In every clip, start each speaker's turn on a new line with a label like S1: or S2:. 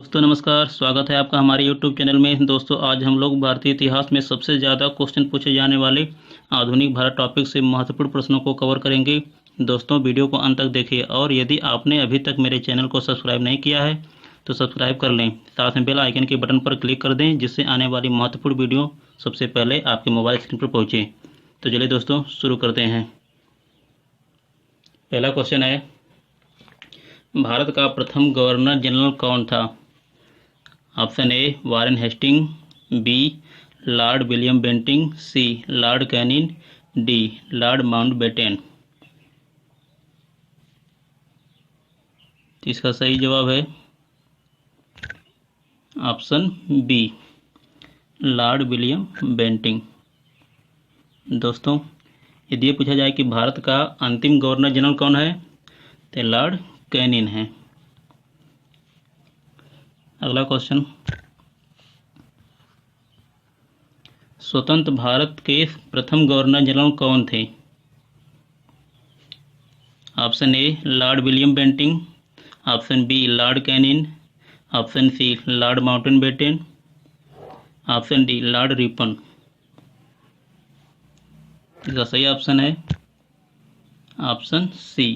S1: दोस्तों नमस्कार, स्वागत है आपका हमारे YouTube चैनल में। दोस्तों आज हम लोग भारतीय इतिहास में सबसे ज़्यादा क्वेश्चन पूछे जाने वाले आधुनिक भारत टॉपिक से महत्वपूर्ण प्रश्नों को कवर करेंगे। दोस्तों वीडियो को अंत तक देखिए और यदि आपने अभी तक मेरे चैनल को सब्सक्राइब नहीं किया है तो सब्सक्राइब कर लें, साथ में बेल आइकन के बटन पर क्लिक कर दें जिससे आने वाली महत्वपूर्ण वीडियो सबसे पहले आपके मोबाइल स्क्रीन पर पहुँचे। तो चलिए दोस्तों शुरू करते हैं। पहला क्वेश्चन है, भारत का प्रथम गवर्नर जनरल कौन था? Option A Warren Hastings, B Lord William Bentinck, C Lord Canning, D Lord Mountbatten. इसका सही जवाब है option B Lord William Bentinck. दोस्तों यदि ये पूछा जाए कि भारत का अंतिम गवर्नर जनरल कौन है तो लॉर्ड कैनिंग है। अगला क्वेश्चन, स्वतंत्र भारत के प्रथम गवर्नर जनरल कौन थे? Option A Lord William Bentinck, option B Lord Canning, option C Lord Mountbatten, option D Lord Ripon. इसका सही ऑप्शन है ऑप्शन सी,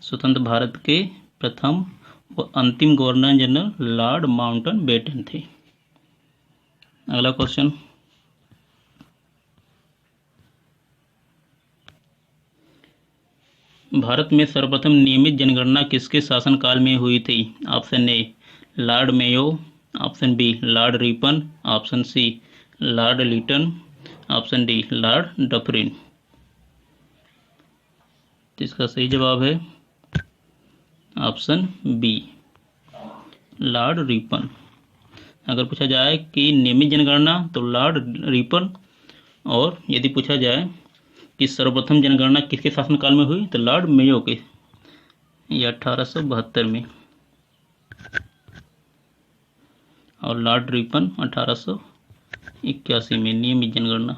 S1: स्वतंत्र भारत के प्रथम व अंतिम गवर्नर जनरल लॉर्ड माउंटबेटन थे। अगला क्वेश्चन, भारत में सर्वप्रथम नियमित जनगणना किसके शासनकाल में हुई थी? Option A Lord Mayo, option B Lord Ripon, option C Lord Lytton, option D Lord Dufferin. इसका सही जवाब है ऑप्शन बी लॉर्ड रिपन। अगर पूछा जाए कि नियमित जनगणना तो लॉर्ड रिपन, और यदि पूछा जाए कि सर्वप्रथम जनगणना किसके शासनकाल में हुई तो लॉर्ड मेयो के, यह 1872 में, और लॉर्ड रिपन 1881 में नियमित जनगणना।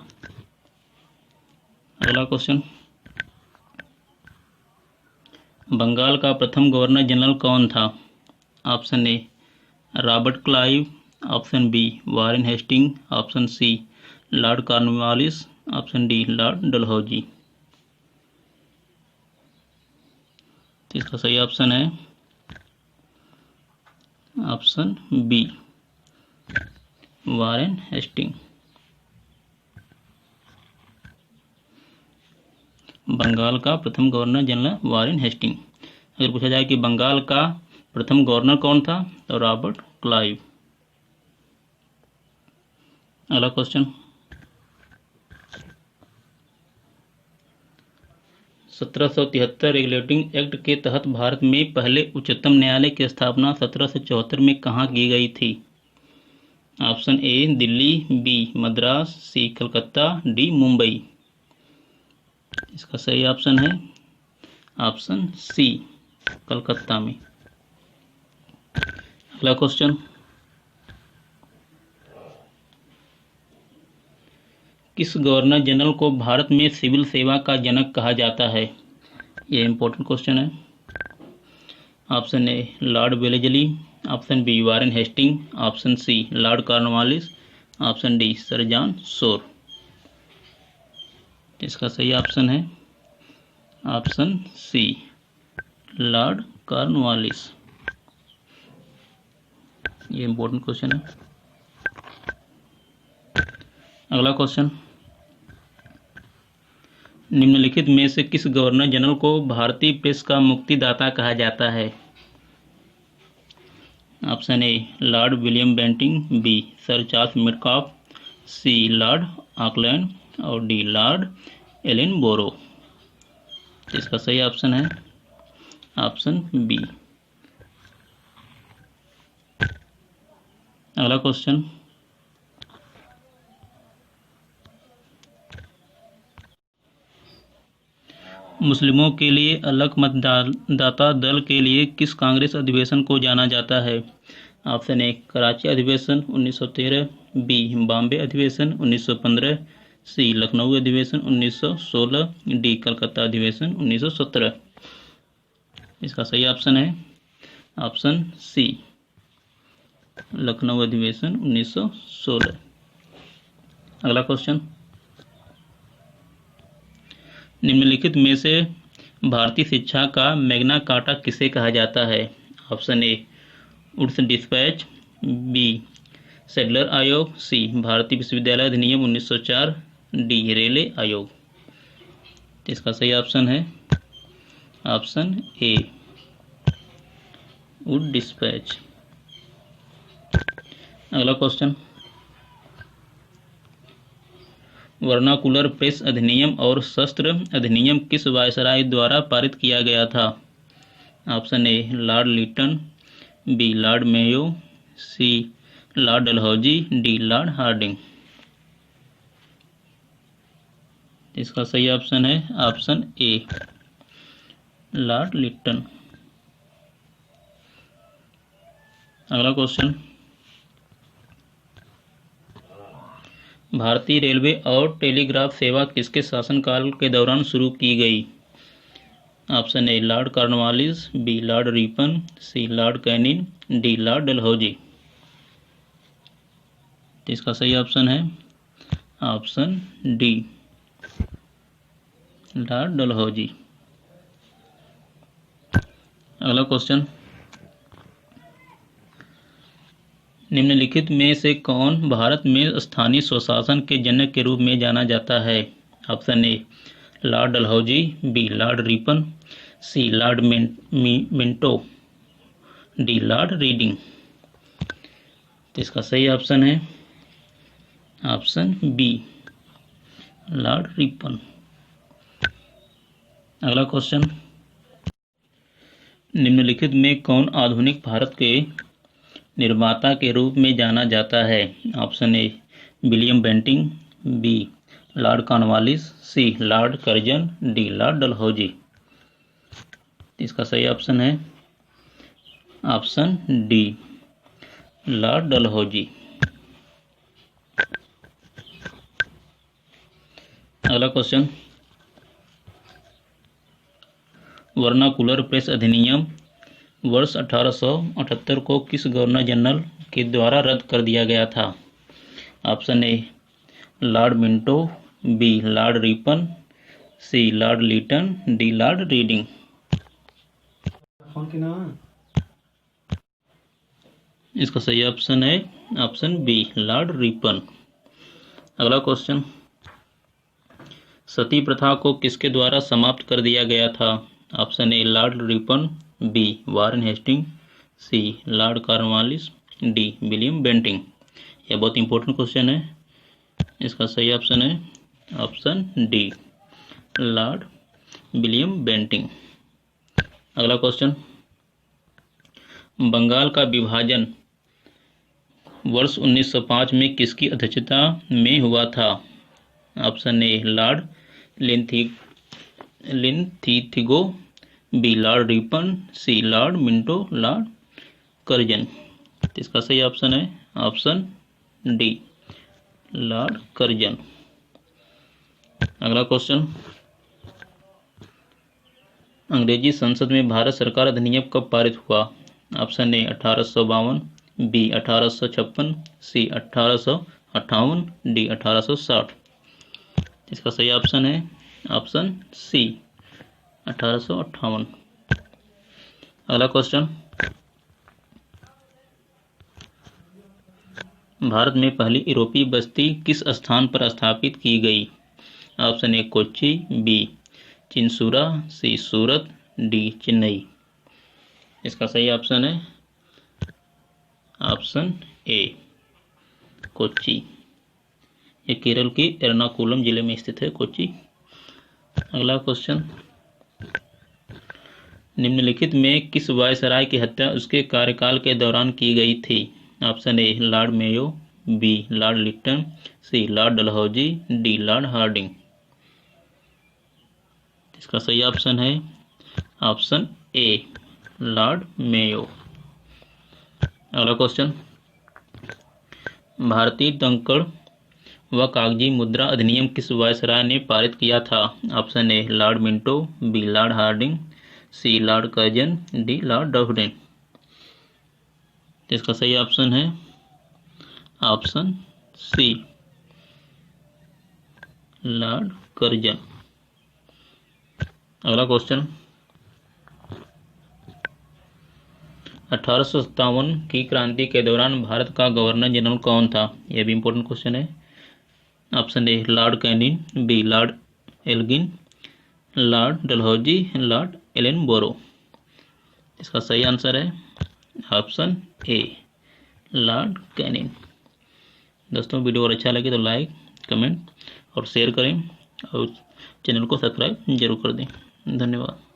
S1: अगला क्वेश्चन, बंगाल का प्रथम गवर्नर जनरल कौन था? Option A Robert Clive, option B Warren Hastings, option C Lord Cornwallis, option D Lord Dalhousie. इसका सही ऑप्शन है option B Warren Hastings. Bengal का प्रथम गवर्नर जनरल वारेन हेस्टिंग। अगर पूछा जाए कि बंगाल का प्रथम गवर्नर कौन था तो रॉबर्ट क्लाइव। अगला क्वेश्चन, 1773 रेगुलेटिंग एक्ट के तहत भारत में पहले उच्चतम न्यायालय की स्थापना 1774 में कहाँ की गई थी? Option A Delhi, B Madras, C Calcutta, D Mumbai. इसका सही ऑप्शन है ऑप्शन सी कलकत्ता में। अगला क्वेश्चन, किस गवर्नर जनरल को भारत में सिविल सेवा का जनक कहा जाता है? यह इंपॉर्टेंट क्वेश्चन है। Option A Lord Wellesley, option B Warren Hastings, option C Lord Cornwallis, option D Sir John Shore. इसका सही ऑप्शन है ऑप्शन सी लॉर्ड कॉर्नवालिस। ये इंपॉर्टेंट क्वेश्चन है। अगला क्वेश्चन, निम्नलिखित में से किस गवर्नर जनरल को भारतीय प्रेस का मुक्तिदाता कहा जाता है? Option A Lord William Bentinck, B sir Charles Metcalfe, C lord Auckland, और डी लॉर्ड एलेनबोरो। इसका सही ऑप्शन है ऑप्शन बी। अगला क्वेश्चन, मुस्लिमों के लिए अलग मतदाता दल के लिए किस कांग्रेस अधिवेशन को जाना जाता है? ऑप्शन ए कराची अधिवेशन 1913, बी बॉम्बे अधिवेशन 1915, सी लखनऊ अधिवेशन 1916, डी कलकत्ता अधिवेशन 1917। इसका सही ऑप्शन है ऑप्शन सी लखनऊ अधिवेशन 1916। अगला क्वेश्चन, निम्नलिखित में से भारतीय शिक्षा का मैग्ना कार्टा किसे कहा जाता है? Option A Wood's despatch, B Sadler आयोग, सी भारतीय विश्वविद्यालय अधिनियम 1904, डी रेले आयोग। इसका सही ऑप्शन है ऑप्शन ए वुड डिस्पैच। अगला क्वेश्चन, वर्नाकुलर प्रेस अधिनियम और शस्त्र अधिनियम किस वायसराय द्वारा पारित किया गया था? Option A Lord Lytton, B Lord Mayo, C Lord Dalhousie, D Lord Hardinge. इसका सही ऑप्शन है ऑप्शन ए लॉर्ड लिटन। अगला क्वेश्चन, भारतीय रेलवे और टेलीग्राफ सेवा किसके शासनकाल के दौरान शुरू की गई? Option A Lord Cornwallis, B Lord Ripon, C Lord Canning, D Lord Dalhousie. इसका सही ऑप्शन है ऑप्शन डी लॉर्ड डलहौजी। अगला क्वेश्चन, निम्नलिखित में से कौन भारत में स्थानीय स्वशासन के जनक के रूप में जाना जाता है? Option A Lord Dalhousie, B Lord Ripon, C Lord Minto, D Lord Reading. इसका सही ऑप्शन है ऑप्शन बी लॉर्ड रिपन। अगला क्वेश्चन, निम्नलिखित में कौन आधुनिक भारत के निर्माता के रूप में जाना जाता है? Option A William Bentinck, B Lord Cornwallis, C Lord Curzon, D Lord Dalhousie. इसका सही ऑप्शन है ऑप्शन डी लॉर्ड डलहौजी। अगला क्वेश्चन, वर्नाकुलर प्रेस अधिनियम वर्ष 1878 को किस गवर्नर जनरल के द्वारा रद्द कर दिया गया था? Option A Lord Minto, B Lord Ripon, C Lord Lytton, D Lord Reading. इसका सही ऑप्शन है ऑप्शन बी लॉर्ड रिपन। अगला क्वेश्चन, सती प्रथा को किसके द्वारा समाप्त कर दिया गया था? Option A Lord Ripon, B Warren Hastings, C Lord Cornwallis, D William Bentinck. यह बहुत इंपॉर्टेंट क्वेश्चन है। इसका सही ऑप्शन है option D Lord William Bentinck. अगला क्वेश्चन, बंगाल का विभाजन वर्ष 1905 में किसकी अध्यक्षता में हुआ था? Option A lord Linlithgow, B Lord Ripon, C Lord Minto, lord Curzon. इसका सही ऑप्शन है ऑप्शन डी लॉर्ड कर्जन। अगला क्वेश्चन, अंग्रेजी संसद में भारत सरकार अधिनियम कब पारित हुआ? Option A 1852, B 1856, C 1858, D 1860। इसका सही ऑप्शन है ऑप्शन सी 1858। अगला क्वेश्चन, भारत में पहली यूरोपीय बस्ती किस स्थान पर स्थापित की गई? Option A Kochi, B Chinsurah, C Surat, D Chennai. इसका सही ऑप्शन है ऑप्शन ए कोच्चि। ये केरल के एर्नाकुलम जिले में स्थित है कोच्चि। अगला क्वेश्चन, निम्नलिखित में किस वायसराय की हत्या उसके कार्यकाल के दौरान की गई थी? Option A Lord Mayo, B Lord Lytton, C Lord Dalhousie, D Lord Hardinge. इसका सही ऑप्शन है ऑप्शन ए लॉर्ड मेयो। अगला क्वेश्चन, भारतीय दंकड़ व कागजी मुद्रा अधिनियम किस वायसराय ने पारित किया था? Option A Lord Minto, B Lord Hardinge, C Lord Curzon, D Lord Dufferin. तो इसका सही ऑप्शन है ऑप्शन सी, लॉर्ड कर्जन। अगला क्वेश्चन, 1857 की क्रांति के दौरान भारत का गवर्नर जनरल कौन था? यह भी इंपॉर्टेंट क्वेश्चन है। Option A lord Canning, B lord Elgin, lord Dalhousie, lord Ellenborough. इसका सही आंसर है ऑप्शन ए, लॉर्ड कैनिंग। दोस्तों वीडियो अगर अच्छा लगे तो लाइक, कमेंट और शेयर करें और चैनल को सब्सक्राइब जरूर कर दें। धन्यवाद।